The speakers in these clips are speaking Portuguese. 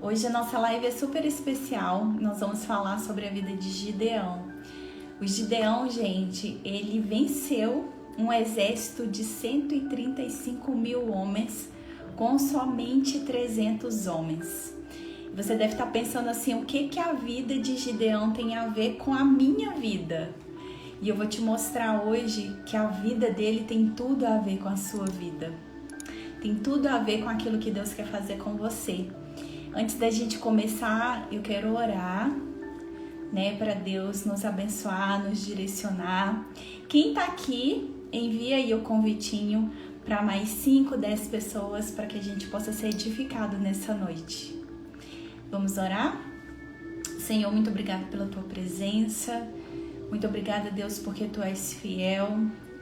Hoje a nossa live é super especial, nós vamos falar sobre a vida de Gideão. O Gideão, gente, ele venceu um exército de 135 mil homens com somente 300 homens. Você deve estar pensando assim, o que a vida de Gideão tem a ver com a minha vida? E eu vou te mostrar hoje que a vida dele tem tudo a ver com a sua vida. Tem tudo a ver com aquilo que Deus quer fazer com você. Antes da gente começar, eu quero orar, para Deus nos abençoar, nos direcionar. Quem tá aqui, envia aí o convitinho para mais 5, 10 pessoas para que a gente possa ser edificado nessa noite. Vamos orar? Senhor, muito obrigada pela tua presença. Muito obrigada, Deus, porque tu és fiel.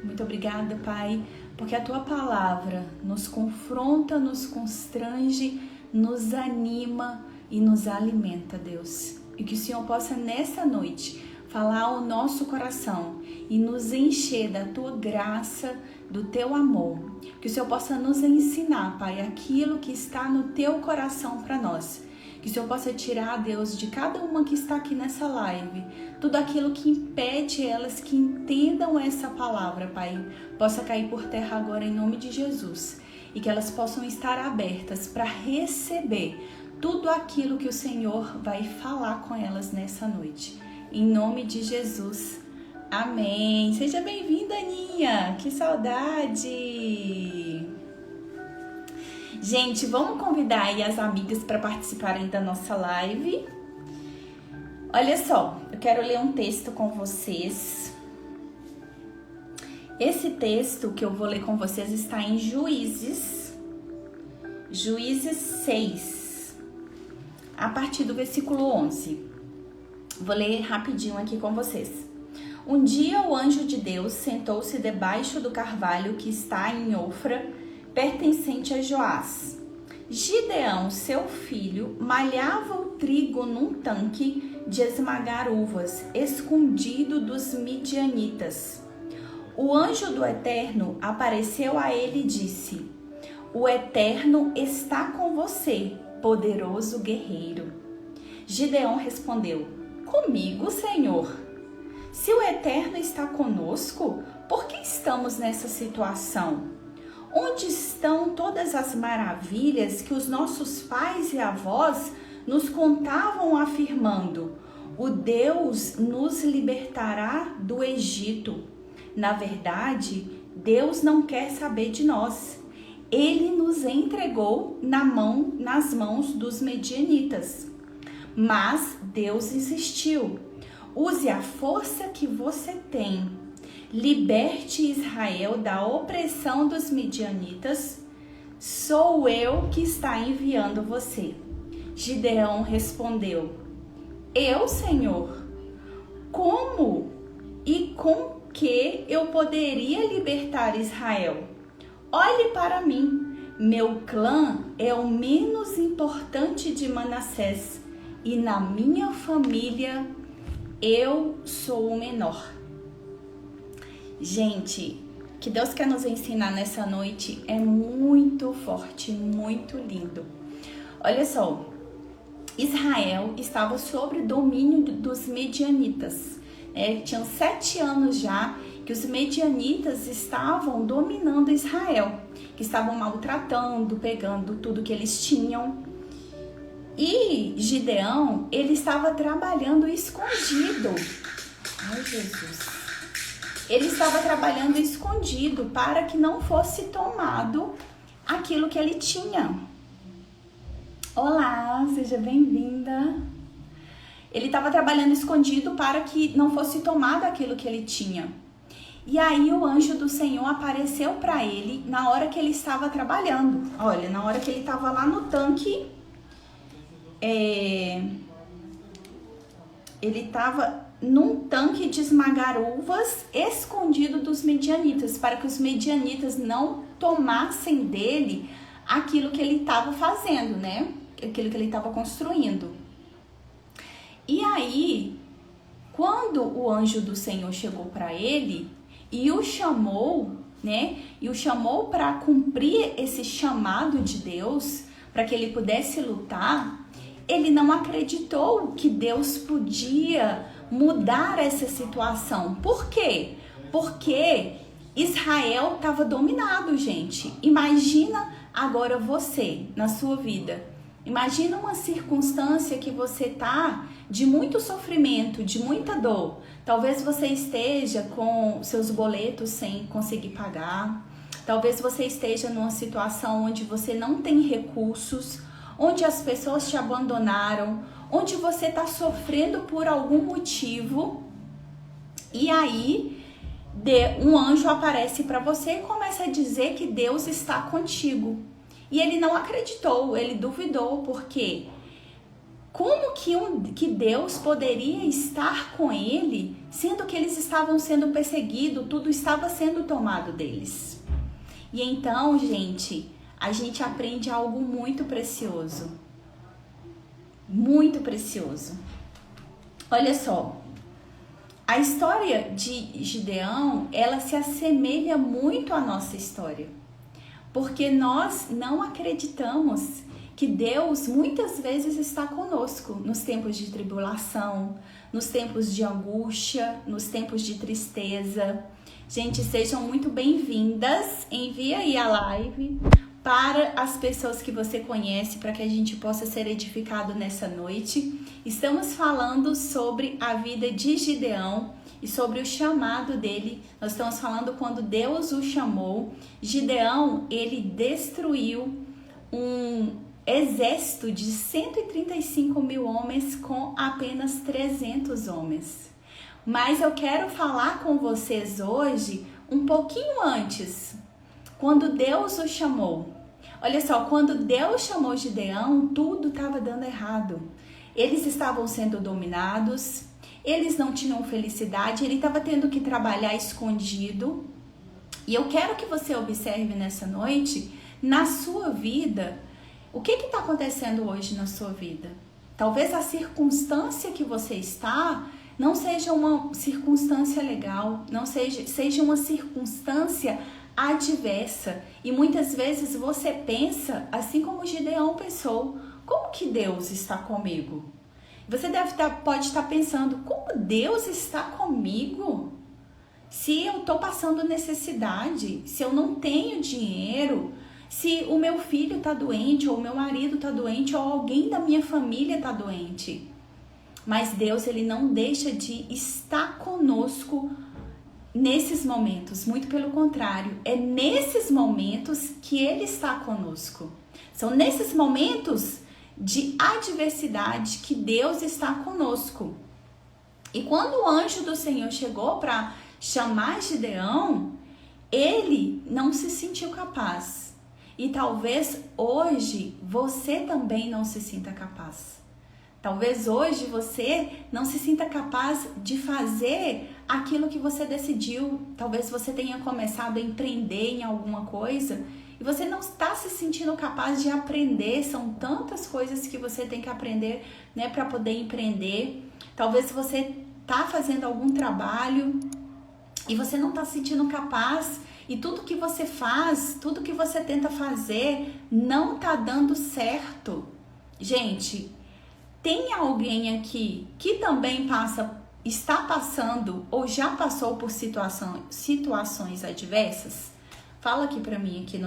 Muito obrigada, Pai, porque a tua palavra nos confronta, nos constrange, nos anima e nos alimenta, Deus. E que o Senhor possa nessa noite falar ao nosso coração e nos encher da tua graça, do teu amor. Que o Senhor possa nos ensinar, Pai, aquilo que está no teu coração para nós. Que o Senhor possa tirar, Deus, de cada uma que está aqui nessa live, tudo aquilo que impede elas que entendam essa palavra, Pai, possa cair por terra agora em nome de Jesus. E que elas possam estar abertas para receber tudo aquilo que o Senhor vai falar com elas nessa noite. Em nome de Jesus. Amém. Seja bem-vinda, Aninha. Que saudade. Gente, vamos convidar aí as amigas para participarem da nossa live. Olha só, eu quero ler um texto com vocês. Esse texto que eu vou ler com vocês está em Juízes 6, a partir do versículo 11. Vou ler rapidinho aqui com vocês. Um dia o anjo de Deus sentou-se debaixo do carvalho que está em Ofra, pertencente a Joás. Gideão, seu filho, malhava o trigo num tanque de esmagar uvas, escondido dos midianitas. O anjo do Eterno apareceu a ele e disse: O Eterno está com você, poderoso guerreiro. Gideão respondeu: Comigo, Senhor. Se o Eterno está conosco, por que estamos nessa situação? Onde estão todas as maravilhas que os nossos pais e avós nos contavam afirmando: o Deus nos libertará do Egito? Na verdade, Deus não quer saber de nós. Ele nos entregou nas mãos dos medianitas. Mas Deus insistiu: use a força que você tem. Liberte Israel da opressão dos midianitas. Sou eu que está enviando você. Gideão respondeu: Eu, Senhor? Como e com que eu poderia libertar Israel? Olhe para mim. Meu clã é o menos importante de Manassés e na minha família eu sou o menor. Gente, o que Deus quer nos ensinar nessa noite é muito forte, muito lindo. Olha só, Israel estava sob o domínio dos medianitas. Tinham 7 anos já que os medianitas estavam dominando Israel, que estavam maltratando, pegando tudo que eles tinham. E Gideão, ele estava trabalhando escondido. Ai, Jesus. Ele estava trabalhando escondido para que não fosse tomado aquilo que ele tinha. Olá, seja bem-vinda. Ele estava trabalhando escondido para que não fosse tomado aquilo que ele tinha. E aí o anjo do Senhor apareceu para ele na hora que ele estava trabalhando. Olha, na hora que ele estava lá no tanque, ele estava num tanque de esmagar uvas, escondido dos medianitas, para que os medianitas não tomassem dele aquilo que ele estava fazendo, aquilo que ele estava construindo. E aí, quando o anjo do Senhor chegou para ele e o chamou, para cumprir esse chamado de Deus, para que ele pudesse lutar, ele não acreditou que Deus podia mudar essa situação. Por quê? Porque Israel estava dominado, gente. Imagina agora você, na sua vida. Imagina uma circunstância que você tá de muito sofrimento, de muita dor. Talvez você esteja com seus boletos sem conseguir pagar. Talvez você esteja numa situação onde você não tem recursos, onde as pessoas te abandonaram, onde você está sofrendo por algum motivo. E aí, um anjo aparece para você e começa a dizer que Deus está contigo. E ele não acreditou, ele duvidou, porque como que Deus poderia estar com ele, sendo que eles estavam sendo perseguidos, tudo estava sendo tomado deles? E então, gente, a gente aprende algo muito precioso. Muito precioso. Olha só, a história de Gideão, ela se assemelha muito à nossa história. Porque nós não acreditamos que Deus muitas vezes está conosco nos tempos de tribulação, nos tempos de angústia, nos tempos de tristeza. Gente, sejam muito bem-vindas. Envia aí a live para as pessoas que você conhece, para que a gente possa ser edificado nessa noite. Estamos falando sobre a vida de Gideão e sobre o chamado dele. Nós estamos falando quando Deus o chamou. Gideão, ele destruiu um exército de 135 mil homens com apenas 300 homens. Mas eu quero falar com vocês hoje um pouquinho antes, quando Deus o chamou. Olha só, quando Deus chamou Gideão, tudo estava dando errado. Eles estavam sendo dominados, eles não tinham felicidade, ele estava tendo que trabalhar escondido. E eu quero que você observe nessa noite, na sua vida, o que está acontecendo hoje na sua vida. Talvez a circunstância que você está não seja uma circunstância legal, não seja uma circunstância adversa. E muitas vezes você pensa, assim como Gideão pensou, como que Deus está comigo? Você pode estar pensando, como Deus está comigo? Se eu estou passando necessidade, se eu não tenho dinheiro, se o meu filho está doente, ou o meu marido está doente, ou alguém da minha família está doente. Mas Deus, ele não deixa de estar conosco nesses momentos. Muito pelo contrário, é nesses momentos que ele está conosco. São nesses momentos de adversidade que Deus está conosco. E quando o anjo do Senhor chegou para chamar Gideão, ele não se sentiu capaz. E talvez hoje você também não se sinta capaz. Talvez hoje você não se sinta capaz de fazer aquilo que você decidiu. Talvez você tenha começado a empreender em alguma coisa e você não está se sentindo capaz de aprender. São tantas coisas que você tem que aprender, né, para poder empreender. Talvez você está fazendo algum trabalho e você não está se sentindo capaz. E tudo que você faz, tudo que você tenta fazer, não está dando certo. Gente, tem alguém aqui que também está passando ou já passou por situações adversas? Fala aqui para mim, aqui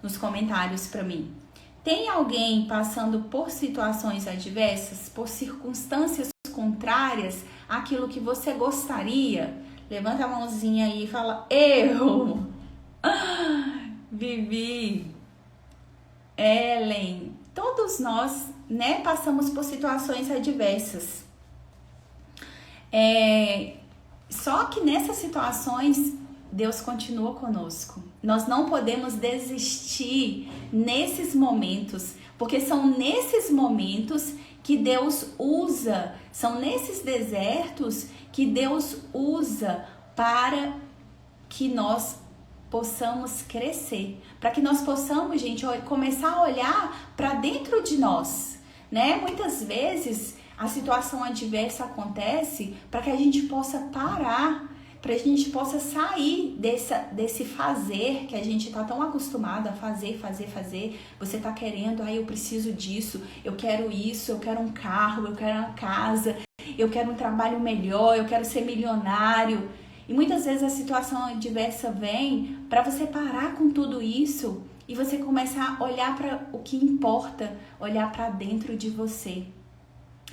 nos comentários para mim. Tem alguém passando por situações adversas, por circunstâncias contrárias àquilo que você gostaria? Levanta a mãozinha aí e fala, eu! Vivi, Ellen, todos nós, né, passamos por situações adversas. Só que nessas situações, Deus continua conosco. Nós não podemos desistir nesses momentos, porque são nesses momentos que Deus usa, são nesses desertos que Deus usa para que nós possamos crescer, para que nós possamos, gente, começar a olhar para dentro de nós, né? Muitas vezes a situação adversa acontece para que a gente possa parar, para a gente possa sair desse fazer que a gente está tão acostumado a fazer. Você está querendo, eu preciso disso, eu quero isso, eu quero um carro, eu quero uma casa, eu quero um trabalho melhor, eu quero ser milionário. E muitas vezes a situação adversa vem para você parar com tudo isso e você começar a olhar para o que importa, olhar para dentro de você.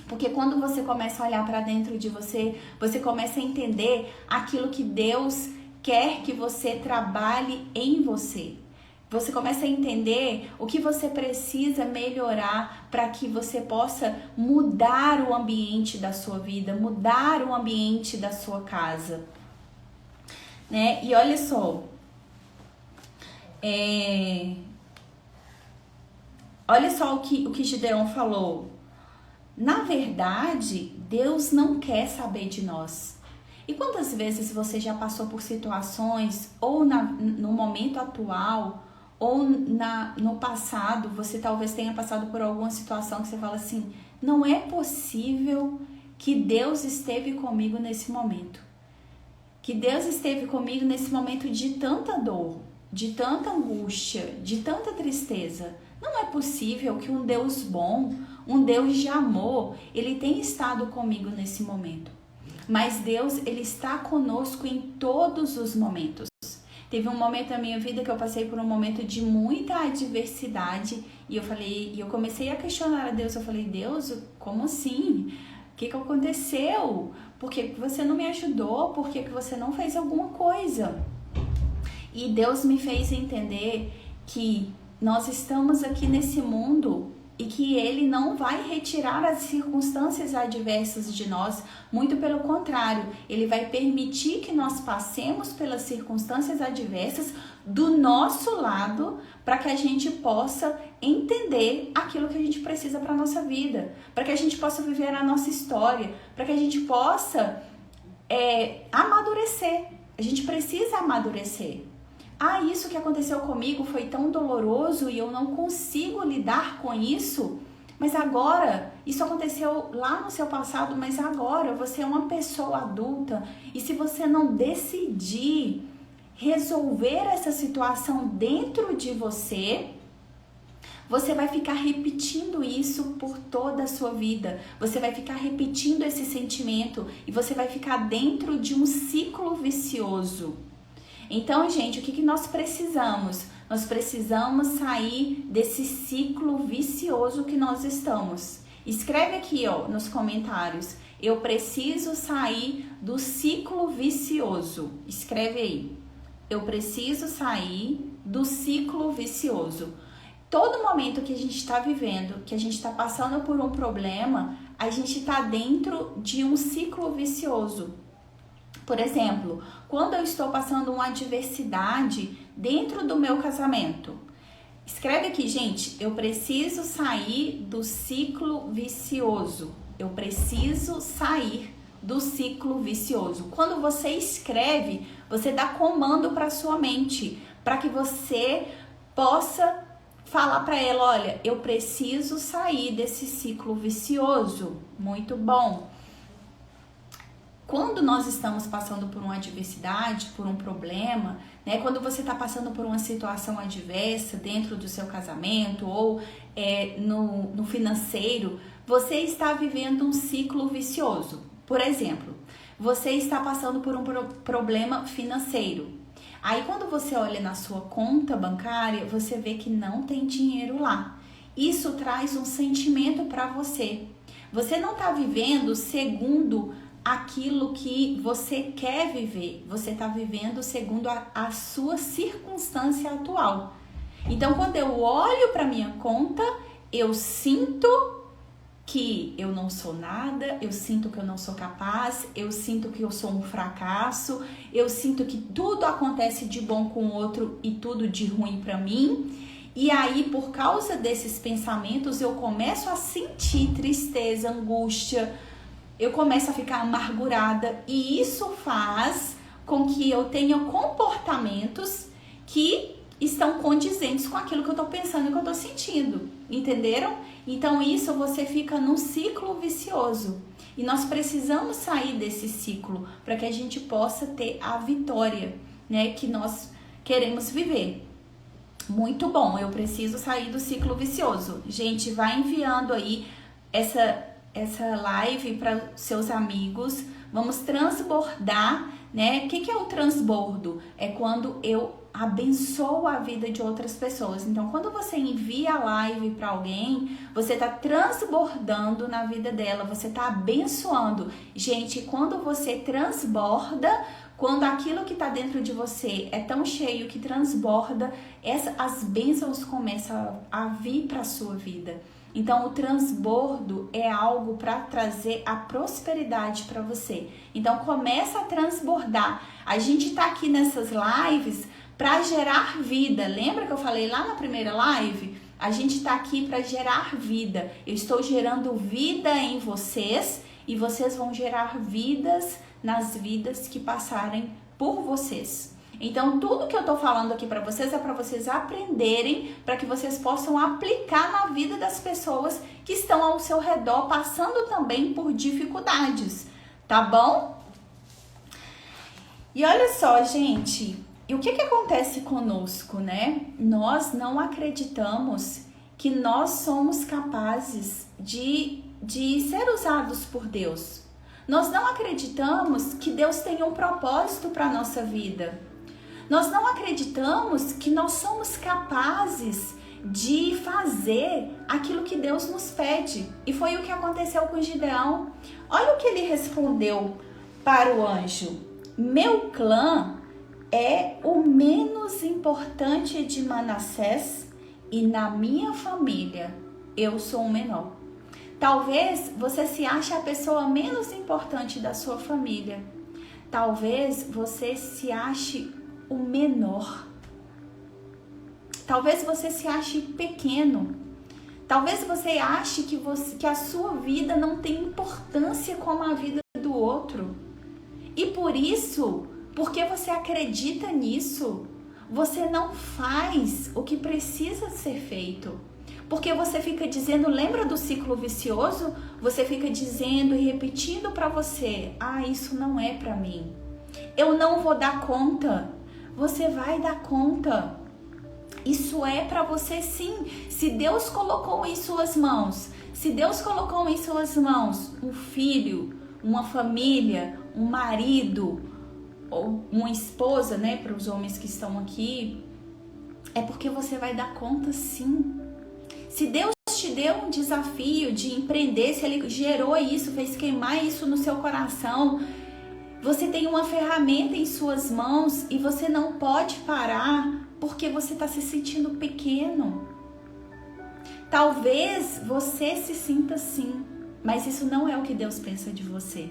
Porque quando você começa a olhar para dentro de você, você começa a entender aquilo que Deus quer que você trabalhe em você. Você começa a entender o que você precisa melhorar para que você possa mudar o ambiente da sua vida, mudar o ambiente da sua casa. Né? E olha só, olha só o que Gideão falou. Na verdade, Deus não quer saber de nós. E quantas vezes você já passou por situações, ou no momento atual, ou no passado, você talvez tenha passado por alguma situação que você fala assim, não é possível que Deus esteve comigo nesse momento. Que Deus esteve comigo nesse momento de tanta dor, de tanta angústia, de tanta tristeza. Não é possível que um Deus bom, um Deus de amor, ele tenha estado comigo nesse momento. Mas Deus, ele está conosco em todos os momentos. Teve um momento na minha vida que eu passei por um momento de muita adversidade e eu comecei a questionar a Deus. Eu falei, Deus, como assim? O que aconteceu? Por que você não me ajudou? Por que você não fez alguma coisa? E Deus me fez entender que nós estamos aqui nesse mundo e que Ele não vai retirar as circunstâncias adversas de nós, muito pelo contrário, Ele vai permitir que nós passemos pelas circunstâncias adversas do nosso lado, para que a gente possa entender aquilo que a gente precisa para a nossa vida, para que a gente possa viver a nossa história, para que a gente possa amadurecer. A gente precisa amadurecer. Isso que aconteceu comigo foi tão doloroso e eu não consigo lidar com isso, mas agora, isso aconteceu lá no seu passado, mas agora você é uma pessoa adulta e se você não decidir resolver essa situação dentro de você, você vai ficar repetindo isso por toda a sua vida. Você vai ficar repetindo esse sentimento e você vai ficar dentro de um ciclo vicioso. Então, gente, o que nós precisamos? Nós precisamos sair desse ciclo vicioso que nós estamos. Escreve aqui, nos comentários. Eu preciso sair do ciclo vicioso. Escreve aí. Eu preciso sair do ciclo vicioso. Todo momento que a gente está vivendo, que a gente está passando por um problema, a gente está dentro de um ciclo vicioso. Por exemplo, quando eu estou passando uma adversidade dentro do meu casamento, escreve aqui, gente, eu preciso sair do ciclo vicioso. Eu preciso sair do ciclo vicioso. Quando você escreve, você dá comando para sua mente, para que você possa falar para ela, olha, eu preciso sair desse ciclo vicioso. Muito bom. Quando nós estamos passando por uma adversidade, por um problema, né? Quando você está passando por uma situação adversa dentro do seu casamento ou no financeiro, você está vivendo um ciclo vicioso. Por exemplo, você está passando por um problema financeiro. Aí quando você olha na sua conta bancária, você vê que não tem dinheiro lá. Isso traz um sentimento para você. Você não está vivendo segundo aquilo que você quer viver, você está vivendo segundo a sua circunstância atual. Então, quando eu olho para minha conta, eu sinto que eu não sou nada, eu sinto que eu não sou capaz, eu sinto que eu sou um fracasso, eu sinto que tudo acontece de bom com o outro e tudo de ruim para mim. E aí, por causa desses pensamentos, eu começo a sentir tristeza, angústia, eu começo a ficar amargurada e isso faz com que eu tenha comportamentos que estão condizentes com aquilo que eu tô pensando e que eu tô sentindo, entenderam? Então isso você fica num ciclo vicioso e nós precisamos sair desse ciclo para que a gente possa ter a vitória, né, que nós queremos viver. Muito bom, eu preciso sair do ciclo vicioso. Gente, vai enviando aí essa live para seus amigos. Vamos transbordar, né? O que é o transbordo? É quando eu abençoo a vida de outras pessoas. Então, quando você envia a live para alguém, você está transbordando na vida dela, você está abençoando. Gente, quando você transborda, quando aquilo que está dentro de você é tão cheio que transborda, as bênçãos começam a vir para a sua vida. Então, o transbordo é algo para trazer a prosperidade para você. Então, começa a transbordar. A gente está aqui nessas lives para gerar vida. Lembra que eu falei lá na primeira live? A gente está aqui para gerar vida. Eu estou gerando vida em vocês e vocês vão gerar vidas nas vidas que passarem por vocês. Então, tudo que eu tô falando aqui para vocês é para vocês aprenderem, para que vocês possam aplicar na vida das pessoas que estão ao seu redor, passando também por dificuldades, tá bom? E olha só, gente, e o que acontece conosco, né? Nós não acreditamos que nós somos capazes de ser usados por Deus. Nós não acreditamos que Deus tem um propósito para a nossa vida. Nós não acreditamos que nós somos capazes de fazer aquilo que Deus nos pede. E foi o que aconteceu com Gideão. Olha o que ele respondeu para o anjo: meu clã é o menos importante de Manassés e na minha família eu sou o menor. Talvez você se ache a pessoa menos importante da sua família. Talvez você se ache o menor. Talvez você se ache pequeno. Talvez você ache que a sua vida não tem importância como a vida do outro. E por isso, porque você acredita nisso, você não faz o que precisa ser feito. Porque você fica dizendo, lembra do ciclo vicioso? Você fica dizendo e repetindo para você: ah, isso não é para mim. Eu não vou dar conta. Você vai dar conta. Isso é para você sim. Se Deus colocou em suas mãos, se Deus colocou em suas mãos um filho, uma família, um marido ou uma esposa, né, para os homens que estão aqui, é porque você vai dar conta sim. Se Deus te deu um desafio de empreender, se Ele gerou isso, fez queimar isso no seu coração, você tem uma ferramenta em suas mãos e você não pode parar porque você está se sentindo pequeno. Talvez você se sinta assim, mas isso não é o que Deus pensa de você.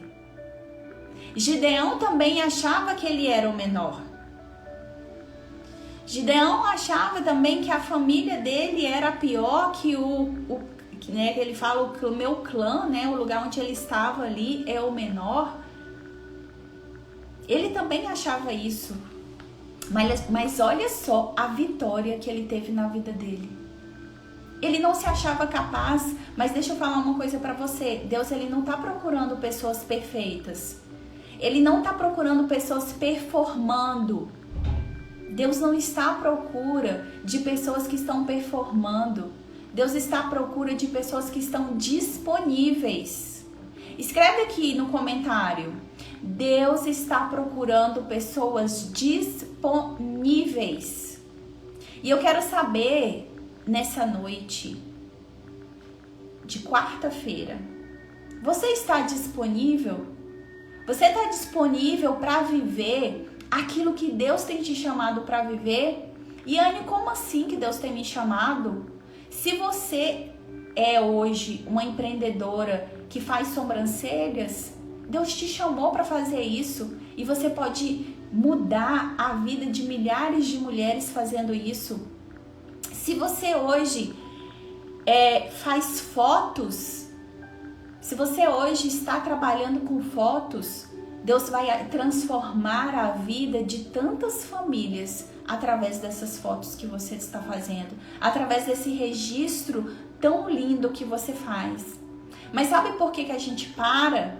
Gideão também achava que ele era o menor. Gideão achava também que a família dele era pior que né, ele fala que o meu clã, né, o lugar onde ele estava ali é o menor. Ele também achava isso. Mas olha só a vitória que ele teve na vida dele. Ele não se achava capaz, mas deixa eu falar uma coisa para você. Deus, ele não está procurando pessoas perfeitas. Ele não está procurando pessoas performando. Deus não está à procura de pessoas que estão performando. Deus está à procura de pessoas que estão disponíveis. Escreve aqui no comentário: Deus está procurando pessoas disponíveis. E eu quero saber, nessa noite de quarta-feira, você está disponível? Você está disponível para viver aquilo que Deus tem te chamado para viver? E Anne, como assim que Deus tem me chamado? Se você é hoje uma empreendedora que faz sobrancelhas, Deus te chamou para fazer isso e você pode mudar a vida de milhares de mulheres fazendo isso. Se você hoje faz fotos, se você hoje está trabalhando com fotos, Deus vai transformar a vida de tantas famílias através dessas fotos que você está fazendo, através desse registro tão lindo que você faz. Mas sabe por que a gente para?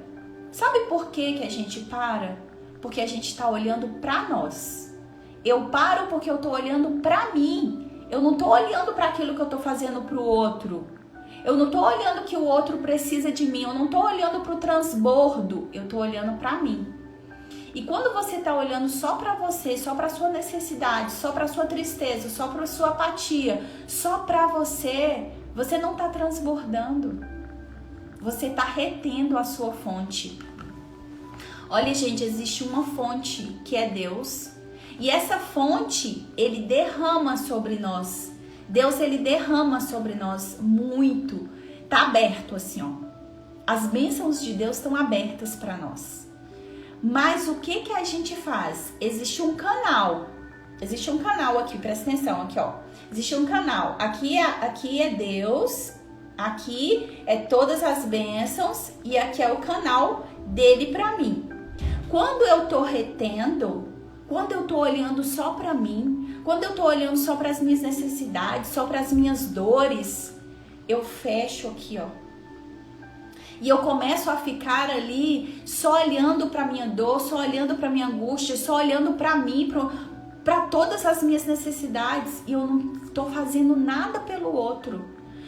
Sabe por que a gente para? Porque a gente está olhando para nós. Eu paro porque eu estou olhando para mim. Eu não estou olhando para aquilo que eu estou fazendo para o outro. Eu não estou olhando que o outro precisa de mim. Eu não estou olhando para o transbordo. Eu estou olhando para mim. E quando você está olhando só para você, só para sua necessidade, só para sua tristeza, só para sua apatia, só para você, você não está transbordando. Você está retendo a sua fonte. Olha, gente, existe uma fonte que é Deus. E essa fonte, ele derrama sobre nós. Deus, ele derrama sobre nós muito. Tá aberto assim, ó. As bênçãos de Deus estão abertas para nós. Mas o que a gente faz? Existe um canal. Existe um canal aqui, presta atenção, aqui, ó. Existe um canal. Aqui é Deus, aqui é todas as bênçãos e aqui é o canal dele para mim. Quando eu tô retendo, quando eu tô olhando só para mim, quando eu tô olhando só para as minhas necessidades, só para as minhas dores, eu fecho aqui, ó. E eu começo a ficar ali só olhando para minha dor, só olhando para minha angústia, só olhando para mim, para todas as minhas necessidades. E eu não estou fazendo nada pelo outro.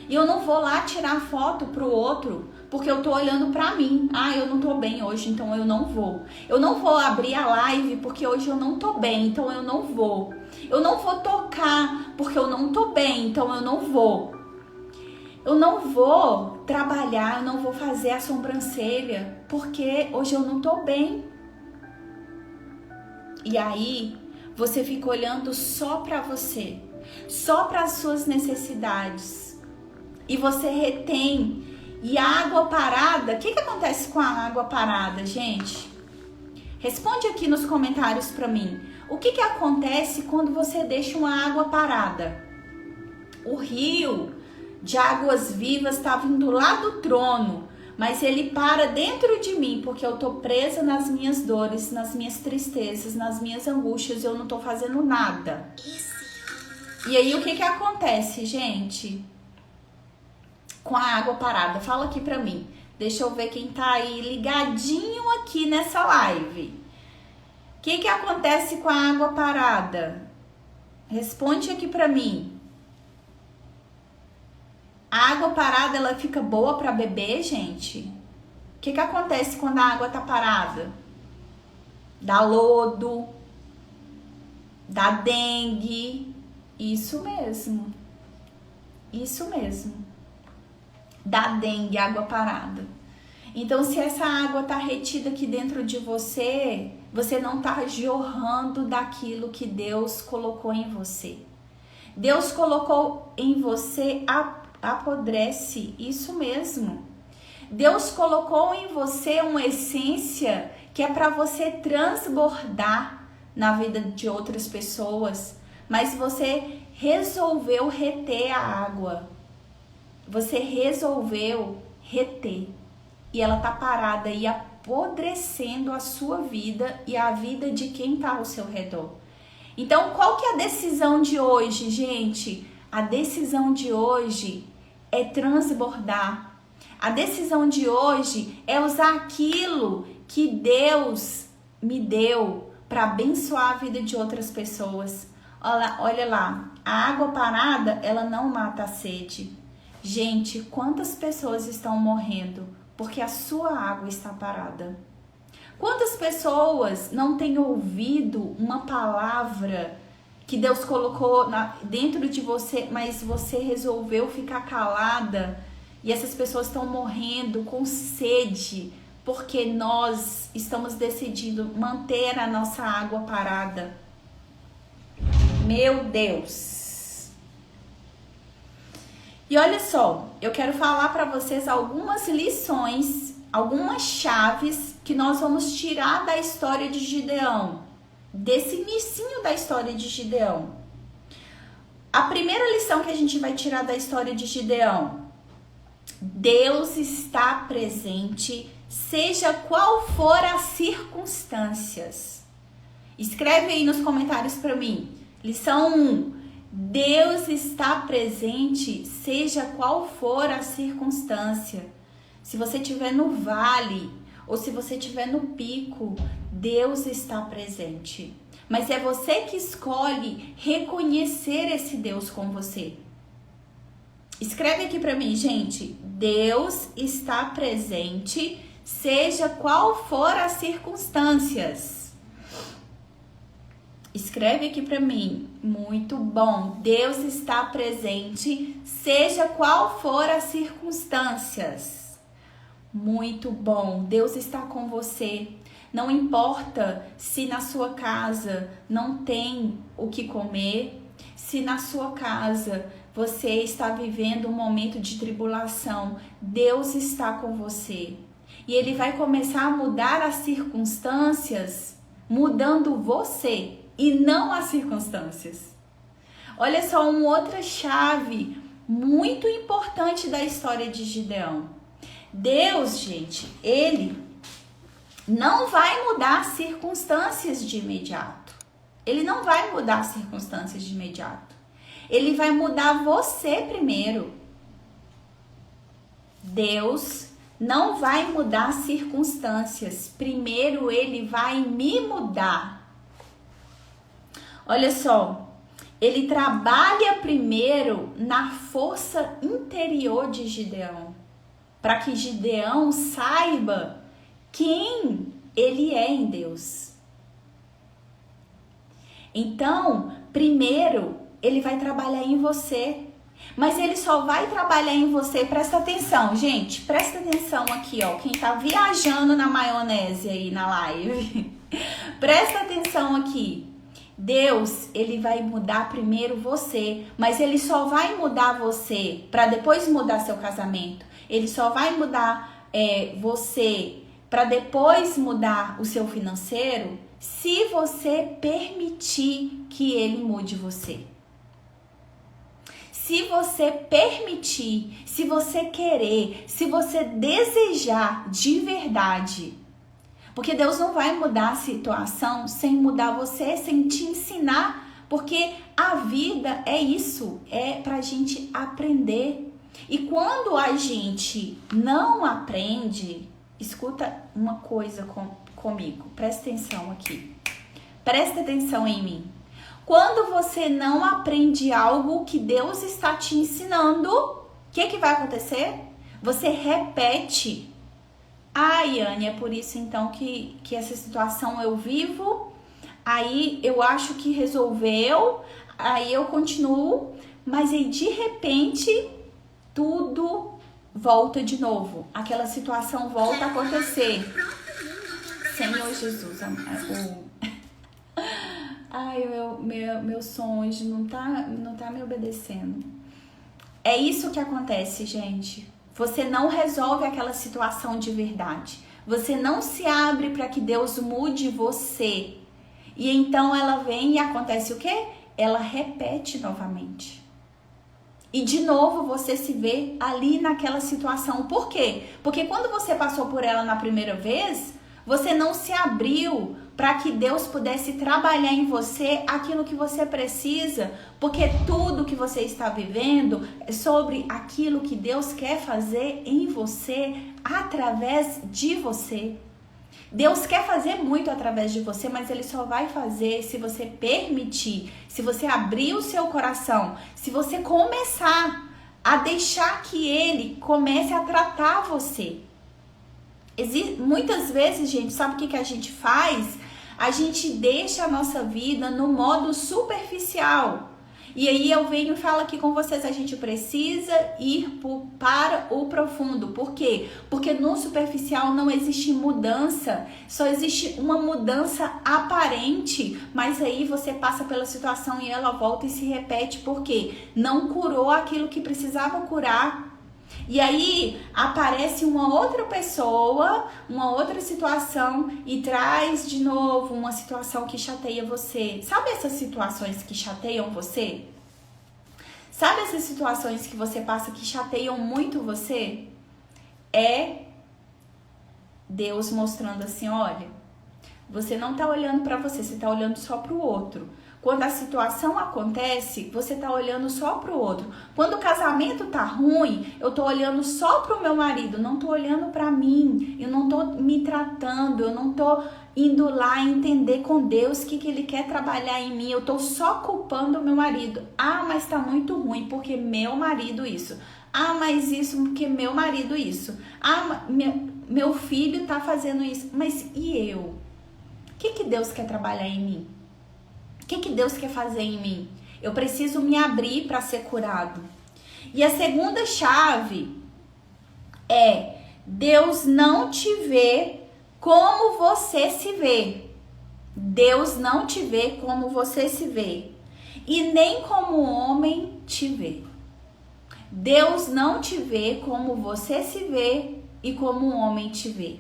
E eu não vou lá tirar foto pro outro, porque eu estou olhando para mim. Ah, eu não estou bem hoje, então eu não vou. Eu não vou abrir a live, porque hoje eu não estou bem, então eu não vou. Eu não vou tocar, porque eu não estou bem, então eu não vou. Eu não vou trabalhar, eu não vou fazer a sobrancelha, porque hoje eu não tô bem. E aí, você fica olhando só pra você, só para as suas necessidades. E você retém. E a água parada, o que acontece com a água parada, gente? Responde aqui nos comentários pra mim. O que acontece quando você deixa uma água parada? O rio de águas vivas está vindo lá do trono, mas ele para dentro de mim, porque eu tô presa nas minhas dores, nas minhas tristezas, nas minhas angústias, eu não tô fazendo nada. E aí o que acontece, gente? Com a água parada, fala aqui pra mim. Deixa eu ver quem tá aí ligadinho aqui nessa live. O que acontece com a água parada? Responde aqui pra mim. A água parada, ela fica boa para beber, gente? O que acontece quando a água tá parada? Dá lodo, dá dengue. Isso mesmo. Isso mesmo. Dá dengue, água parada. Então, se essa água tá retida aqui dentro de você, você não tá jorrando daquilo que Deus colocou em você. Deus colocou em você apodrece, isso mesmo. Deus colocou em você uma essência que é para você transbordar na vida de outras pessoas, mas você resolveu reter a água. Você resolveu reter. E ela tá parada e apodrecendo a sua vida e a vida de quem tá ao seu redor. Então, qual que é a decisão de hoje, gente? A decisão de hoje é transbordar. A decisão de hoje é usar aquilo que Deus me deu para abençoar a vida de outras pessoas. Olha lá, a água parada, ela não mata a sede. Gente, quantas pessoas estão morrendo porque a sua água está parada? Quantas pessoas não têm ouvido uma palavra que Deus colocou dentro de você, mas você resolveu ficar calada e essas pessoas estão morrendo com sede porque nós estamos decidindo manter a nossa água parada? Meu Deus! E olha só, eu quero falar para vocês algumas lições, algumas chaves que nós vamos tirar da história de Gideão, desse inicinho da história de Gideão. A primeira lição que a gente vai tirar da história de Gideão: Deus está presente seja qual for as circunstâncias. Escreve aí nos comentários para mim. Lição 1. Deus está presente, seja qual for a circunstância. Se você estiver no vale ou se você estiver no pico, Deus está presente. Mas é você que escolhe reconhecer esse Deus com você. Escreve aqui para mim, gente. Deus está presente, seja qual for as circunstâncias. Escreve aqui para mim. Muito bom. Deus está presente, seja qual for as circunstâncias. Muito bom. Deus está com você. Não importa se na sua casa não tem o que comer, se na sua casa você está vivendo um momento de tribulação, Deus está com você. E Ele vai começar a mudar as circunstâncias, mudando você e não as circunstâncias. Olha só, uma outra chave muito importante da história de Gideão. Deus, gente, Ele não vai mudar as circunstâncias de imediato. Ele não vai mudar as circunstâncias de imediato. Ele vai mudar você primeiro. Deus não vai mudar as circunstâncias. Primeiro Ele vai me mudar. Olha só. Ele trabalha primeiro na força interior de Gideão, para que Gideão saiba quem ele é em Deus. Então, primeiro, ele vai trabalhar em você. Mas ele só vai trabalhar em você, presta atenção, gente, presta atenção aqui, ó, quem tá viajando na maionese aí na live, presta atenção aqui. Deus, ele vai mudar primeiro você, mas ele só vai mudar você para depois mudar seu casamento. Ele só vai mudar você para depois mudar o seu financeiro, se você permitir que ele mude você. Se você permitir, se você querer, se você desejar de verdade. Porque Deus não vai mudar a situação sem mudar você, sem te ensinar. Porque a vida é isso, é pra gente aprender. E quando a gente não aprende, escuta uma coisa comigo, presta atenção aqui. Presta atenção em mim. Quando você não aprende algo que Deus está te ensinando, o que vai acontecer? Você repete. Yane, é por isso então que essa situação eu vivo, aí eu acho que resolveu, aí eu continuo, mas aí de repente tudo volta de novo. Aquela situação volta a acontecer. Senhor Jesus, ai, meu som hoje não tá me obedecendo. É isso que acontece, gente. Você não resolve aquela situação de verdade. Você não se abre para que Deus mude você. E então ela vem e acontece o quê? Ela repete novamente. E de novo você se vê ali naquela situação. Por quê? Porque quando você passou por ela na primeira vez, você não se abriu para que Deus pudesse trabalhar em você aquilo que você precisa, porque tudo que você está vivendo é sobre aquilo que Deus quer fazer em você, através de você. Deus quer fazer muito através de você, mas Ele só vai fazer se você permitir, se você abrir o seu coração, se você começar a deixar que Ele comece a tratar você. Muitas vezes, gente, sabe o que a gente faz? A gente deixa a nossa vida no modo superficial. E aí eu venho e falo aqui com vocês, a gente precisa ir para o profundo. Por quê? Porque no superficial não existe mudança, só existe uma mudança aparente, mas aí você passa pela situação e ela volta e se repete. Por quê? Não curou aquilo que precisava curar. E aí aparece uma outra pessoa, uma outra situação e traz de novo uma situação que chateia você. Sabe essas situações que chateiam você? Sabe essas situações que você passa que chateiam muito você? É Deus mostrando assim, olha, você não tá olhando para você, você tá olhando só para o outro. Quando a situação acontece, você tá olhando só pro outro. Quando o casamento tá ruim, eu tô olhando só pro meu marido, não tô olhando pra mim. Eu não tô me tratando, eu não tô indo lá entender com Deus o que ele quer trabalhar em mim. Eu tô só culpando o meu marido. Ah, mas tá muito ruim porque meu marido isso. Ah, mas isso porque meu marido isso. Ah, meu filho tá fazendo isso. Mas e eu? O que Deus quer trabalhar em mim? O que Deus quer fazer em mim? Eu preciso me abrir para ser curado. E a segunda chave é: Deus não te vê como você se vê. Deus não te vê como você se vê. E nem como o homem te vê. Deus não te vê como você se vê e como o homem te vê.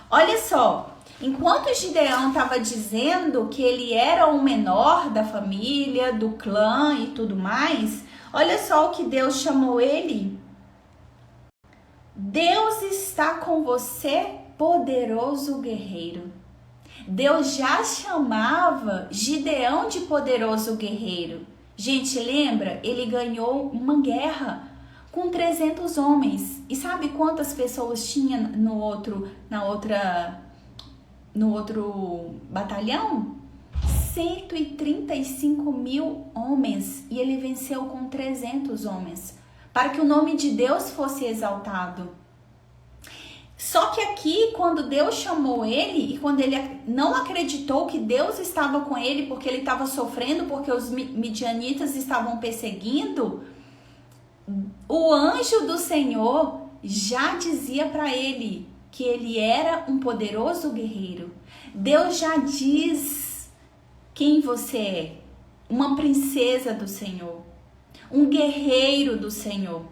Olha só. Enquanto Gideão estava dizendo que ele era o menor da família, do clã e tudo mais, olha só o que Deus chamou ele. Deus está com você, poderoso guerreiro. Deus já chamava Gideão de poderoso guerreiro. Gente, lembra? Ele ganhou uma guerra com 300 homens. E sabe quantas pessoas tinha no outro batalhão? 135 mil homens, e ele venceu com 300 homens, para que o nome de Deus fosse exaltado. Só que aqui, quando Deus chamou ele, e quando ele não acreditou que Deus estava com ele, porque ele estava sofrendo, porque os midianitas estavam perseguindo, o anjo do Senhor já dizia para ele que ele era um poderoso guerreiro. Deus já diz quem você é: uma princesa do Senhor, um guerreiro do Senhor.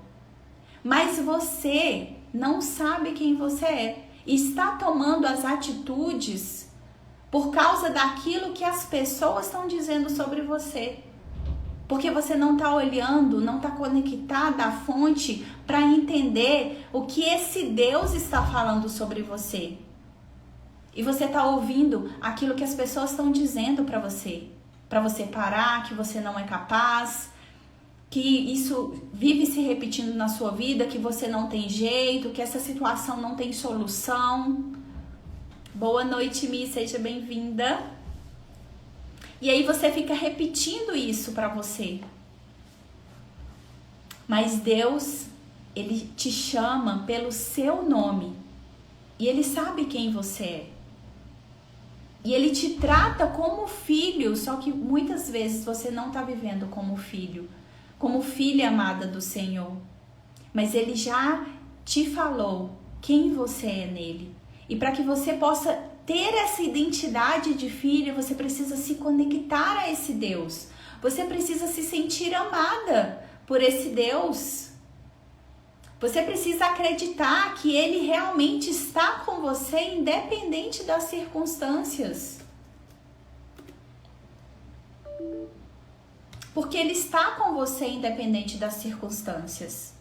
Mas você não sabe quem você é. Está tomando as atitudes por causa daquilo que as pessoas estão dizendo sobre você. Porque você não está olhando, não está conectada à fonte para entender o que esse Deus está falando sobre você. E você está ouvindo aquilo que as pessoas estão dizendo para você parar, que você não é capaz, que isso vive se repetindo na sua vida, que você não tem jeito, que essa situação não tem solução. Boa noite, Mi, seja bem-vinda. E aí você fica repetindo isso para você. Mas Deus, Ele te chama pelo seu nome. E Ele sabe quem você é. E Ele te trata como filho, só que muitas vezes você não está vivendo como filho, como filha amada do Senhor. Mas Ele já te falou quem você é nele. E para que você possa ter essa identidade de filho, você precisa se conectar a esse Deus. Você precisa se sentir amada por esse Deus. Você precisa acreditar que Ele realmente está com você, independente das circunstâncias. Porque Ele está com você, independente das circunstâncias.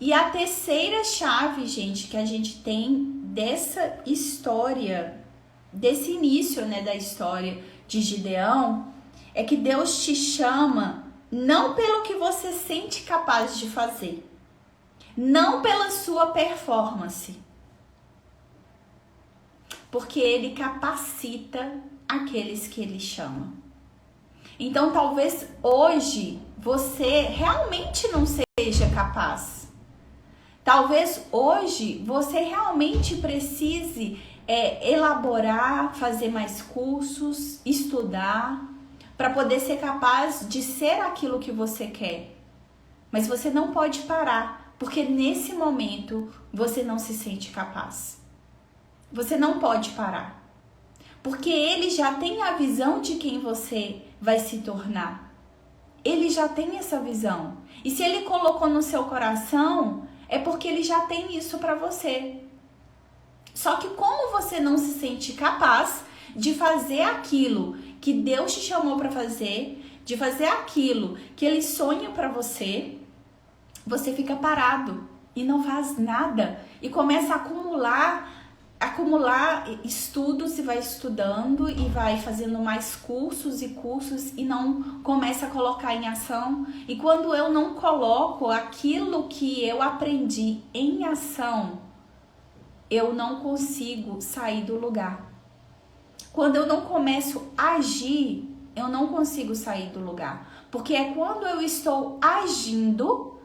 E a terceira chave, gente, que a gente tem dessa história, desse início, né, da história de Gideão, é que Deus te chama não pelo que você sente capaz de fazer, não pela sua performance, porque Ele capacita aqueles que Ele chama. Então, talvez hoje você realmente não seja capaz. Talvez hoje você realmente precise elaborar, fazer mais cursos, estudar, para poder ser capaz de ser aquilo que você quer. Mas você não pode parar, porque nesse momento você não se sente capaz. Você não pode parar, porque Ele já tem a visão de quem você vai se tornar. Ele já tem essa visão. E se Ele colocou no seu coração, é porque Ele já tem isso para você. Só que como você não se sente capaz de fazer aquilo que Deus te chamou para fazer, de fazer aquilo que Ele sonha para você, você fica parado. e não faz nada e começa a acumular estudos e vai estudando e vai fazendo mais cursos e cursos e não começa a colocar em ação. E quando eu não coloco aquilo que eu aprendi em ação, eu não consigo sair do lugar. Quando eu não começo a agir, eu não consigo sair do lugar. Porque é quando eu estou agindo,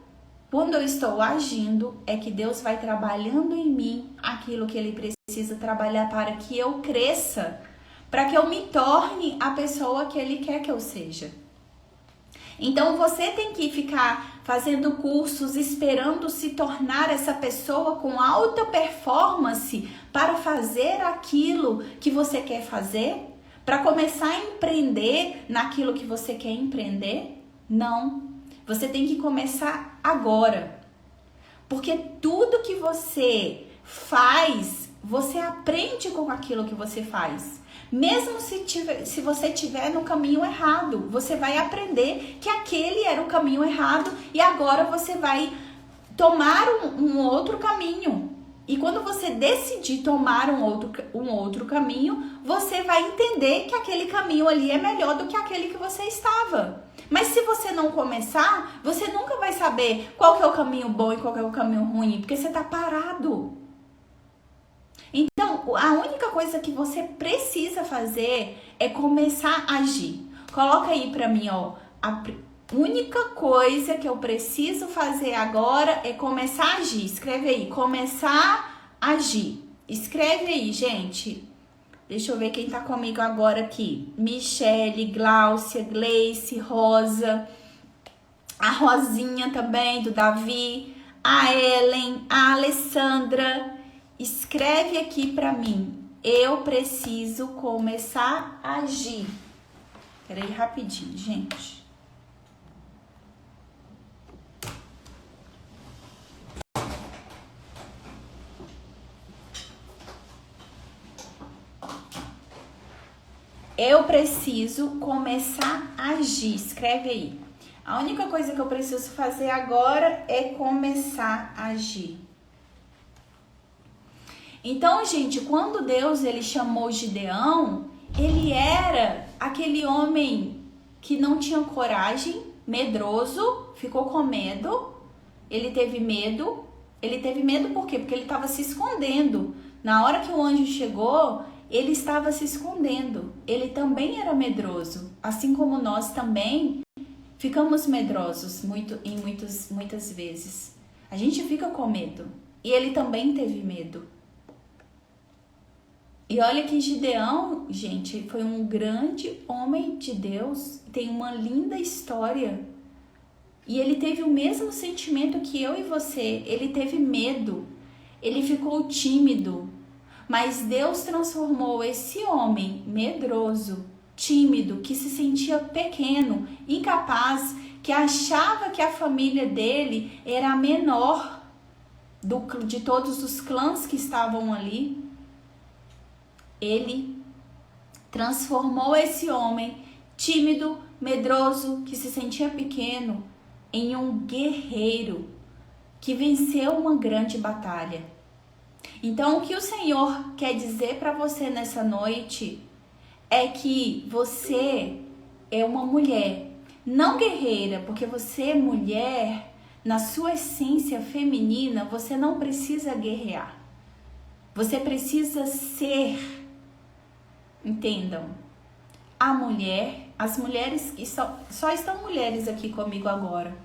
é que Deus vai trabalhando em mim aquilo que Ele precisa trabalhar para que eu cresça, para que eu me torne a pessoa que Ele quer que eu seja. Então você tem que ficar fazendo cursos, esperando se tornar essa pessoa com alta performance para fazer aquilo que você quer fazer? Para começar a empreender naquilo que você quer empreender? Não. Você tem que começar agora. Porque tudo que você faz, você aprende com aquilo que você faz. Mesmo se você estiver no caminho errado, você vai aprender que aquele era o caminho errado e agora você vai tomar um outro caminho. E quando você decidir tomar um outro caminho, você vai entender que aquele caminho ali é melhor do que aquele que você estava. Mas se você não começar, você nunca vai saber qual que é o caminho bom e qual que é o caminho ruim, porque você está parado. Então, a única coisa que você precisa fazer é começar a agir. Coloca aí pra mim, ó. A única coisa que eu preciso fazer agora é começar a agir. Escreve aí, começar a agir. Escreve aí, gente. Deixa eu ver quem tá comigo agora aqui. Michele, Gláucia, Gleice, Rosa. A Rosinha também, do Davi. A Ellen, a Alessandra. Escreve aqui pra mim. Eu preciso começar a agir. Peraí, rapidinho, gente. Eu preciso começar a agir. Escreve aí. A única coisa que eu preciso fazer agora é começar a agir. Então, gente, quando Deus ele chamou Gideão, ele era aquele homem que não tinha coragem, medroso, ficou com medo. Ele teve medo. Ele teve medo por quê? Porque ele estava se escondendo. Na hora que o anjo chegou, ele estava se escondendo. Ele também era medroso. Assim como nós também ficamos medrosos muitas vezes. A gente fica com medo. E ele também teve medo. E olha que Gideão, gente, foi um grande homem de Deus. Tem uma linda história. E ele teve o mesmo sentimento que eu e você. Ele teve medo. Ele ficou tímido. Mas Deus transformou esse homem medroso, tímido, que se sentia pequeno, incapaz, que achava que a família dele era a menor de todos os clãs que estavam ali. Ele transformou esse homem tímido, medroso, que se sentia pequeno, em um guerreiro que venceu uma grande batalha. Então, o que o Senhor quer dizer para você nessa noite é que você é uma mulher, não guerreira, porque você é mulher, na sua essência feminina, você não precisa guerrear. Você precisa ser. Entendam, a mulher, as mulheres que só estão mulheres aqui comigo agora.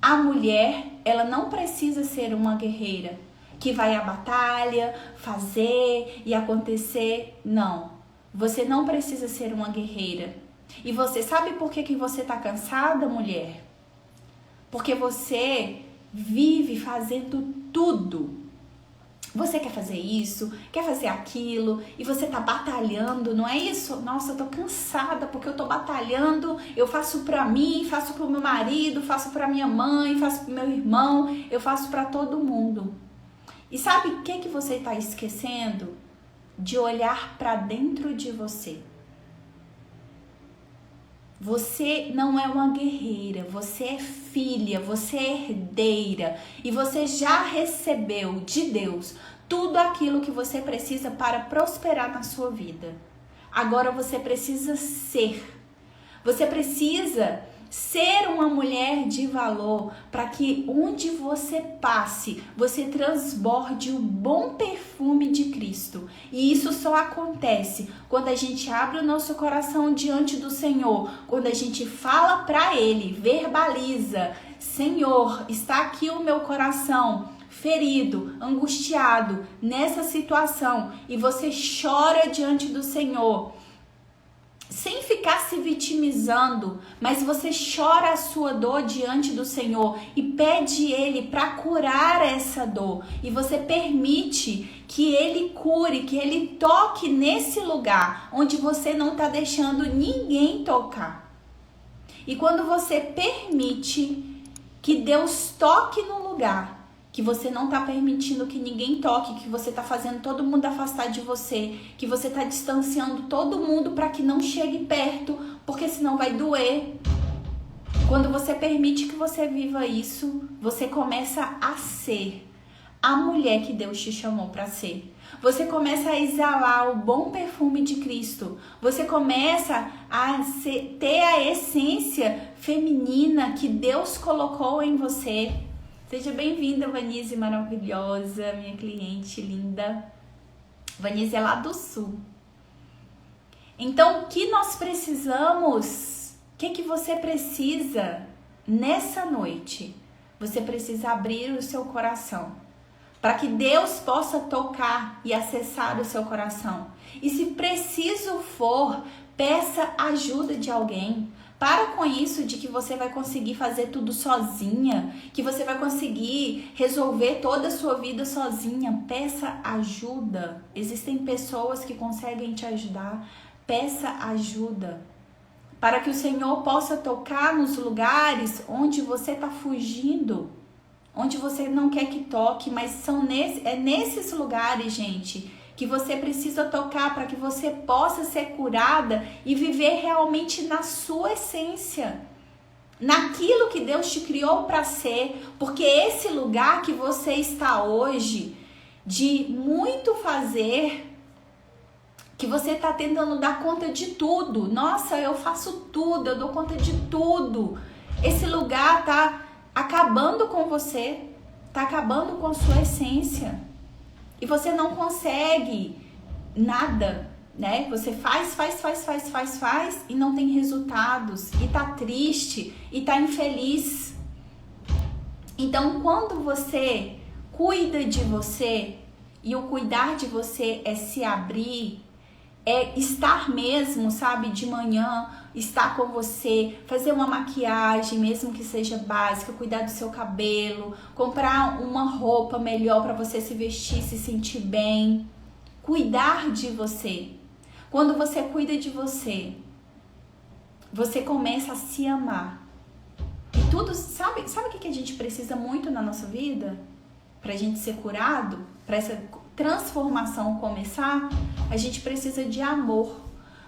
A mulher, ela não precisa ser uma guerreira que vai à batalha, fazer e acontecer. Não, você não precisa ser uma guerreira. E você sabe por que você tá cansada, mulher? Porque você vive fazendo tudo. Você quer fazer isso, quer fazer aquilo, e você tá batalhando, não é isso? Nossa, eu tô cansada porque eu tô batalhando, eu faço pra mim, faço pro meu marido, faço pra minha mãe, faço pro meu irmão, eu faço pra todo mundo. E sabe o que você tá esquecendo? De olhar pra dentro de você. Você não é uma guerreira, você é filha, você é herdeira e você já recebeu de Deus tudo aquilo que você precisa para prosperar na sua vida. Agora você precisa ser. Você precisa ser uma mulher de valor para que onde você passe, você transborde o bom perfume de Cristo. E isso só acontece quando a gente abre o nosso coração diante do Senhor, quando a gente fala para Ele, verbaliza: Senhor, está aqui o meu coração ferido, angustiado nessa situação, e você chora diante do Senhor. Sem ficar se vitimizando, mas você chora a sua dor diante do Senhor e pede Ele para curar essa dor. E você permite que Ele cure, que Ele toque nesse lugar onde você não está deixando ninguém tocar. E quando você permite que Deus toque no lugar que você não está permitindo que ninguém toque, que você está fazendo todo mundo afastar de você, que você está distanciando todo mundo para que não chegue perto, porque senão vai doer. Quando você permite que você viva isso, você começa a ser a mulher que Deus te chamou para ser. Você começa a exalar o bom perfume de Cristo. Você começa a ter a essência feminina que Deus colocou em você. Seja bem-vinda, Vanise maravilhosa, minha cliente linda. Vanise é lá do Sul. Então, o que nós precisamos? O que você precisa nessa noite? Você precisa abrir o seu coração para que Deus possa tocar e acessar o seu coração. E se preciso for, peça ajuda de alguém. Para com isso de que você vai conseguir fazer tudo sozinha, que você vai conseguir resolver toda a sua vida sozinha. Peça ajuda. Existem pessoas que conseguem te ajudar. Peça ajuda. Para que o Senhor possa tocar nos lugares onde você está fugindo, onde você não quer que toque, mas é nesses lugares, gente, que você precisa tocar para que você possa ser curada e viver realmente na sua essência, naquilo que Deus te criou para ser, porque esse lugar que você está hoje, de muito fazer, que você está tentando dar conta de tudo, nossa, eu faço tudo, eu dou conta de tudo, esse lugar tá acabando com você, tá acabando com a sua essência. E você não consegue nada, né? Você faz e não tem resultados. E tá triste e tá infeliz. Então, quando você cuida de você, e o cuidar de você é se abrir, é estar mesmo, sabe, de manhã, estar com você, fazer uma maquiagem, mesmo que seja básica, cuidar do seu cabelo, comprar uma roupa melhor para você se vestir, se sentir bem, cuidar de você. Quando você cuida de você, você começa a se amar. E tudo, sabe o que a gente precisa muito na nossa vida? Pra gente ser curado, pra essa transformação começar, a gente precisa de amor.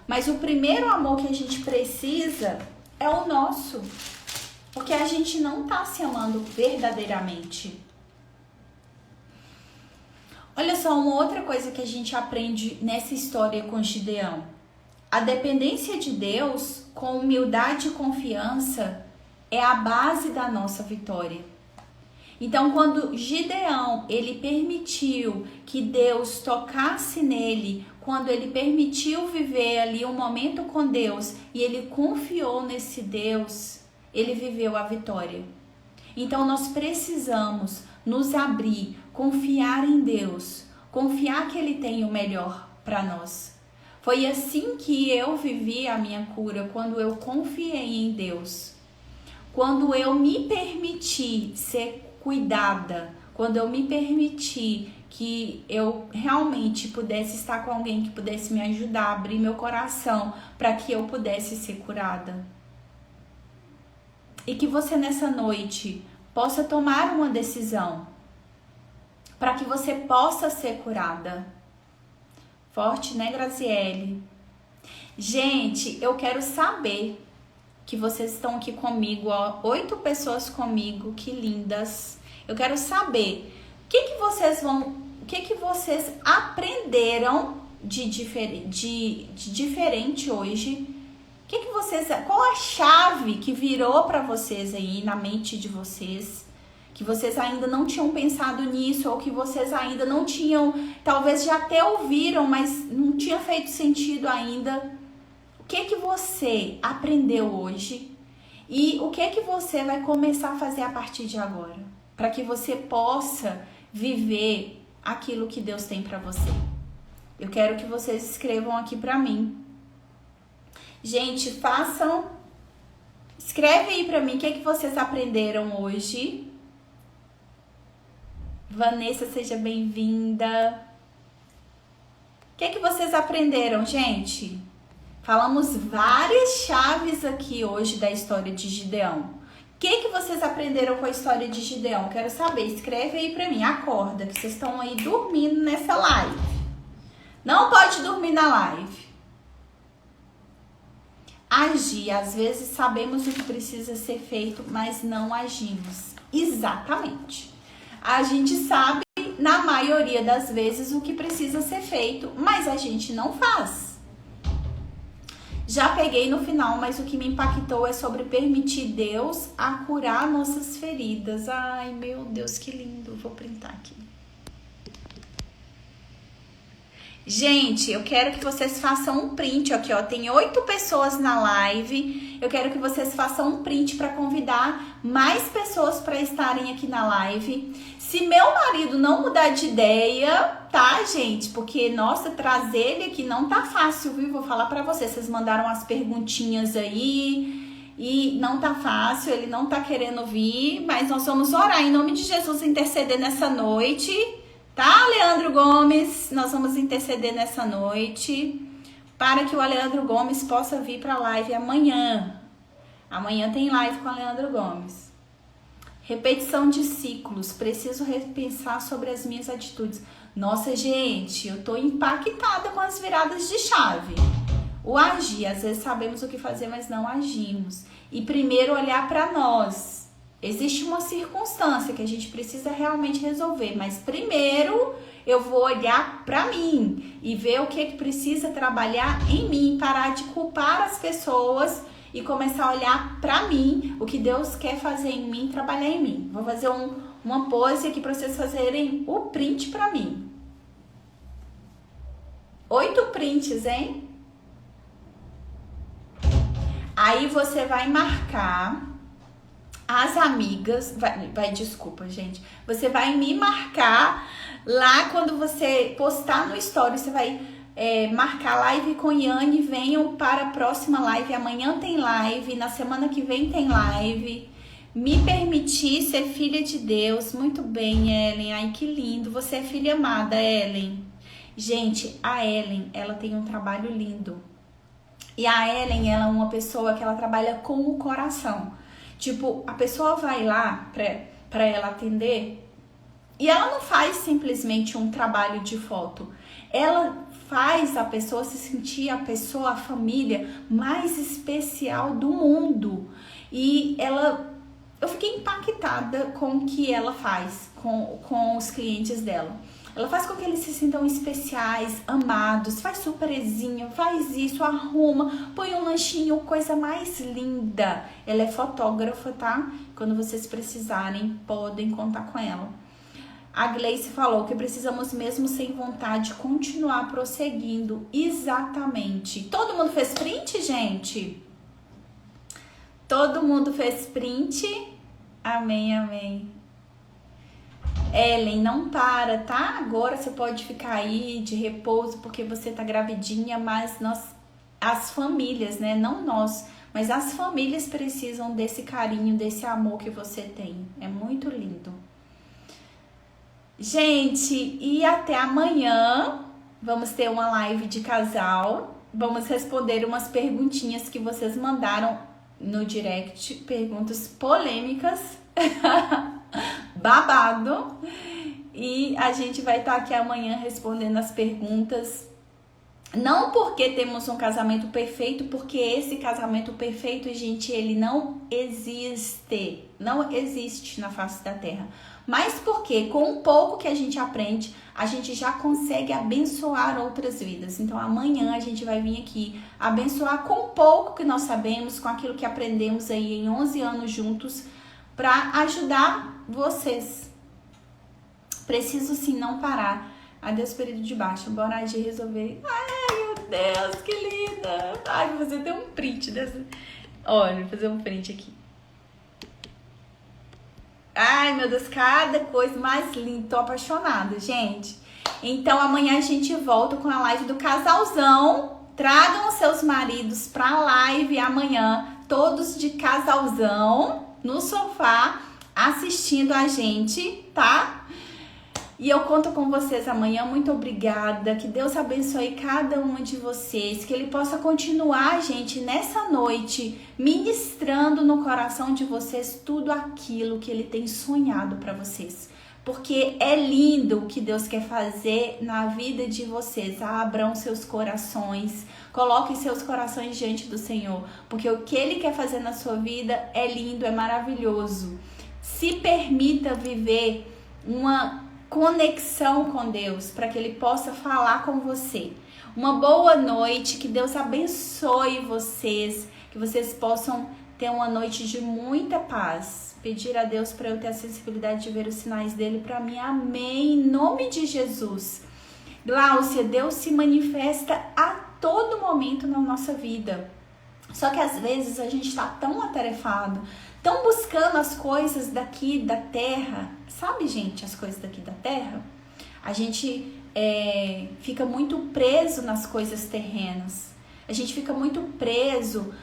Mas o primeiro amor que a gente precisa é o nosso. Porque a gente não tá se amando verdadeiramente. Olha só, uma outra coisa que a gente aprende nessa história com Gideão. A dependência de Deus, com humildade e confiança, é a base da nossa vitória. Então, quando Gideão, ele permitiu que Deus tocasse nele, quando ele permitiu viver ali um momento com Deus e ele confiou nesse Deus, ele viveu a vitória. Então, nós precisamos nos abrir, confiar em Deus, confiar que Ele tem o melhor para nós. Foi assim que eu vivi a minha cura, quando eu confiei em Deus. Quando eu me permiti ser cuidada, quando eu me permiti que eu realmente pudesse estar com alguém que pudesse me ajudar, abrir meu coração para que eu pudesse ser curada. E que você nessa noite possa tomar uma decisão para que você possa ser curada. Forte, né, Graziele? Gente, eu quero saber que vocês estão aqui comigo, ó, 8 pessoas comigo, que lindas. Eu quero saber o que vocês aprenderam de diferente hoje. Qual a chave que virou para vocês aí na mente de vocês? Que vocês ainda não tinham pensado nisso, ou que vocês ainda não tinham, talvez já até ouviram, mas não tinha feito sentido ainda. O que você aprendeu hoje e o que você vai começar a fazer a partir de agora, para que você possa viver aquilo que Deus tem para você? Eu quero que vocês escrevam aqui para mim. Gente, escreve aí para mim o que vocês aprenderam hoje. Vanessa, seja bem-vinda. O que vocês aprenderam, gente? Falamos várias chaves aqui hoje da história de Gideão. O que vocês aprenderam com a história de Gideão? Quero saber, escreve aí pra mim. Acorda, que vocês estão aí dormindo nessa live. Não pode dormir na live. Agir. Às vezes sabemos o que precisa ser feito, mas não agimos. Exatamente. A gente sabe, na maioria das vezes, o que precisa ser feito, mas a gente não faz. Já peguei no final, mas o que me impactou é sobre permitir Deus a curar nossas feridas. Ai, meu Deus, que lindo. Vou printar aqui. Gente, eu quero que vocês façam um print aqui, ó. Tem 8 pessoas na live. Eu quero que vocês façam um print para convidar mais pessoas para estarem aqui na live. Se meu marido não mudar de ideia, tá, gente? Porque, nossa, trazer ele aqui não tá fácil, viu? Vou falar para vocês. Vocês mandaram as perguntinhas aí e não tá fácil, ele não tá querendo vir, mas nós vamos orar em nome de Jesus, interceder nessa noite. Tá, Leandro Gomes? Nós vamos interceder nessa noite para que o Leandro Gomes possa vir para a live amanhã. Amanhã tem live com o Leandro Gomes. Repetição de ciclos. Preciso repensar sobre as minhas atitudes. Nossa, gente, eu tô impactada com as viradas de chave. O agir. Às vezes sabemos o que fazer, mas não agimos. E primeiro olhar para nós. Existe uma circunstância que a gente precisa realmente resolver, mas primeiro eu vou olhar para mim e ver o que precisa trabalhar em mim, parar de culpar as pessoas e começar a olhar para mim, o que Deus quer fazer em mim, trabalhar em mim. Vou fazer uma pose aqui para vocês fazerem o print para mim. 8 prints, hein? Aí você vai marcar as amigas, desculpa, gente. Você vai me marcar lá quando você postar no story. Você vai marcar live com Yane. Venham para a próxima live. Amanhã tem live. Na semana que vem tem live. Me permitir ser filha de Deus. Muito bem, Ellen. Ai, que lindo. Você é filha amada, Ellen. Gente, a Ellen, ela tem um trabalho lindo. E a Ellen, ela é uma pessoa que ela trabalha com o coração. Tipo, a pessoa vai lá pra ela atender e ela não faz simplesmente um trabalho de foto. Ela faz a pessoa se sentir a família mais especial do mundo. E eu fiquei impactada com o que ela faz com os clientes dela. Ela faz com que eles se sintam especiais, amados, faz surpresinha, faz isso, arruma, põe um lanchinho, coisa mais linda. Ela é fotógrafa, tá? Quando vocês precisarem, podem contar com ela. A Gleice falou que precisamos mesmo sem vontade continuar prosseguindo. Exatamente. Todo mundo fez print, gente? Todo mundo fez print? Amém, amém. Ellen, não para, tá? Agora você pode ficar aí de repouso porque você tá gravidinha, mas as famílias, né? Não nós, mas as famílias precisam desse carinho, desse amor que você tem. É muito lindo. Gente, e até amanhã. Vamos ter uma live de casal. Vamos responder umas perguntinhas que vocês mandaram no direct. Perguntas polêmicas. Babado. E a gente vai estar aqui amanhã respondendo as perguntas. Não porque temos um casamento perfeito, porque esse casamento perfeito, gente, ele não existe. Não existe na face da terra. Mas porque com um pouco que a gente aprende, a gente já consegue abençoar outras vidas. Então amanhã a gente vai vir aqui abençoar com um pouco que nós sabemos, com aquilo que aprendemos aí em 11 anos juntos, para ajudar vocês. Preciso sim não parar. Adeus, período de baixa. Bora de resolver. Ai, meu Deus, que linda. Ai, vou fazer até um print dessa. Olha, vou fazer um print aqui. Ai, meu Deus, cada coisa mais linda. Tô apaixonada, gente. Então, amanhã a gente volta com a live do casalzão. Tragam os seus maridos pra live amanhã. Todos de casalzão no sofá assistindo a gente, tá? E eu conto com vocês amanhã. Muito obrigada. Que Deus abençoe cada uma de vocês. Que Ele possa continuar, gente, nessa noite, ministrando no coração de vocês tudo aquilo que Ele tem sonhado para vocês. Porque é lindo o que Deus quer fazer na vida de vocês. Abram seus corações. Coloquem seus corações diante do Senhor. Porque o que Ele quer fazer na sua vida é lindo, é maravilhoso. Se permita viver uma conexão com Deus, para que Ele possa falar com você. Uma boa noite, que Deus abençoe vocês, que vocês possam ter uma noite de muita paz. Pedir a Deus para eu ter a sensibilidade de ver os sinais dele para mim. Amém. Em nome de Jesus. Gláucia, Deus se manifesta a todo momento na nossa vida. Só que às vezes a gente está tão atarefado, tão buscando as coisas daqui da terra. Sabe, gente, as coisas daqui da terra? A gente fica muito preso nas coisas terrenas. A gente fica muito preso.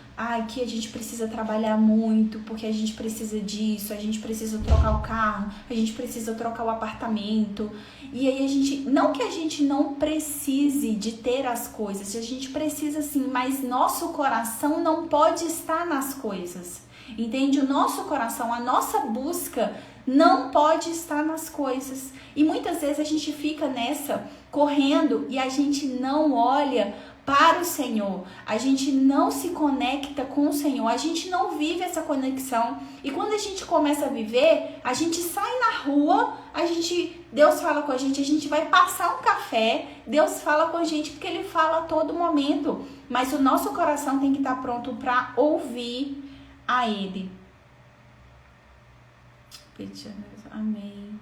Que a gente precisa trabalhar muito, porque a gente precisa disso, a gente precisa trocar o carro, a gente precisa trocar o apartamento. E aí a gente, não que a gente não precise de ter as coisas, a gente precisa sim, mas nosso coração não pode estar nas coisas. Entende? O nosso coração, a nossa busca não pode estar nas coisas. E muitas vezes a gente fica nessa, correndo, e a gente não olha para o Senhor, a gente não se conecta com o Senhor, a gente não vive essa conexão. E quando a gente começa a viver, a gente sai na rua, Deus fala com a gente vai passar um café, Deus fala com a gente porque Ele fala a todo momento. Mas o nosso coração tem que estar pronto para ouvir a Ele. Amém.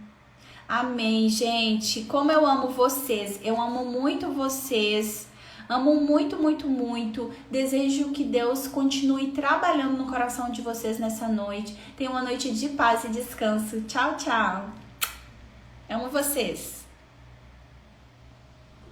Amém, gente. Como eu amo vocês, eu amo muito vocês. Amo muito, muito, muito. Desejo que Deus continue trabalhando no coração de vocês nessa noite. Tenha uma noite de paz e descanso. Tchau, tchau. Amo vocês.